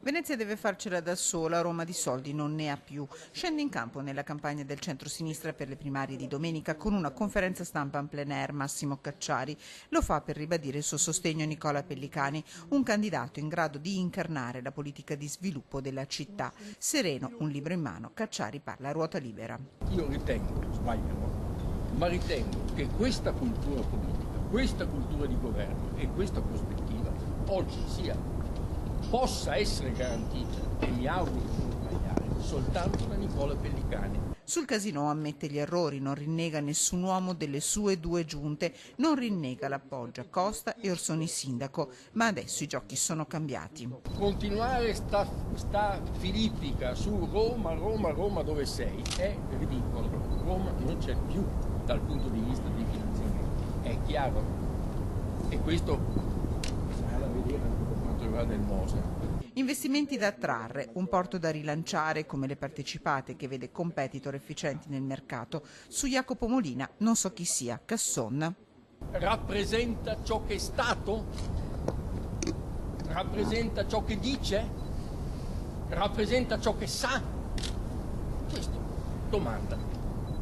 Venezia deve farcela da sola, Roma di soldi non ne ha più. Scende in campo nella campagna del centro-sinistra per le primarie di domenica con una conferenza stampa en plein air Massimo Cacciari. Lo fa per ribadire il suo sostegno a Nicola Pellicani, un candidato in grado di incarnare la politica di sviluppo della città. Sereno, un libro in mano, Cacciari parla a ruota libera. Io ritengo, sbaglierò, ma ritengo che questa cultura politica, questa cultura di governo e questa prospettiva oggi possa essere garantita, e mi auguro di non sbagliare, soltanto da Nicola Pellicani. Sul Casinò ammette gli errori, non rinnega nessun uomo delle sue due giunte, non rinnega l'appoggio a Costa e Orsoni sindaco, ma adesso i giochi sono cambiati. Continuare sta filippica su Roma dove sei è ridicolo. Roma non c'è più dal punto di vista dei finanziamenti, è chiaro. E questo sarà da vedere anche per quanto riguarda il Mose. Investimenti da attrarre, un porto da rilanciare come le partecipate che vede competitor efficienti nel mercato. Su Jacopo Molina non so chi sia, Casson. Rappresenta ciò che è stato? Rappresenta ciò che dice? Rappresenta ciò che sa? Questa domanda.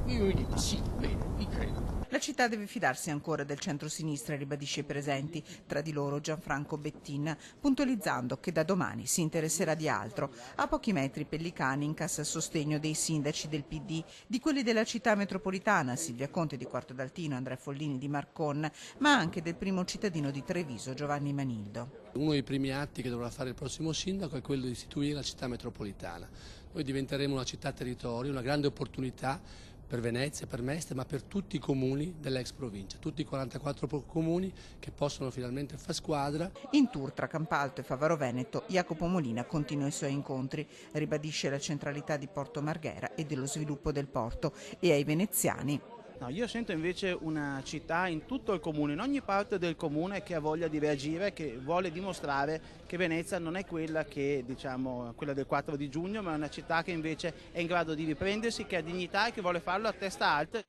Io mi dico sì, bene, vi credo. La città deve fidarsi ancora del centro-sinistra, ribadisce i presenti, tra di loro Gianfranco Bettin, puntualizzando che da domani si interesserà di altro. A pochi metri Pellicani incassa il sostegno dei sindaci del PD, di quelli della città metropolitana, Silvia Conte di Quarto d'Altino, Andrea Follini di Marcon, ma anche del primo cittadino di Treviso, Giovanni Manildo. Uno dei primi atti che dovrà fare il prossimo sindaco è quello di istituire la città metropolitana. Noi diventeremo una città territorio, una grande opportunità per Venezia, per Mestre, ma per tutti i comuni dell'ex provincia, tutti i 44 comuni che possono finalmente far squadra. In tour tra Campalto e Favaro Veneto, Jacopo Molina continua i suoi incontri, ribadisce la centralità di Porto Marghera e dello sviluppo del porto e ai veneziani. No, io sento invece una città in tutto il comune, in ogni parte del comune che ha voglia di reagire, che vuole dimostrare che Venezia non è quella che, quella del 4 di giugno, ma è una città che invece è in grado di riprendersi, che ha dignità e che vuole farlo a testa alta.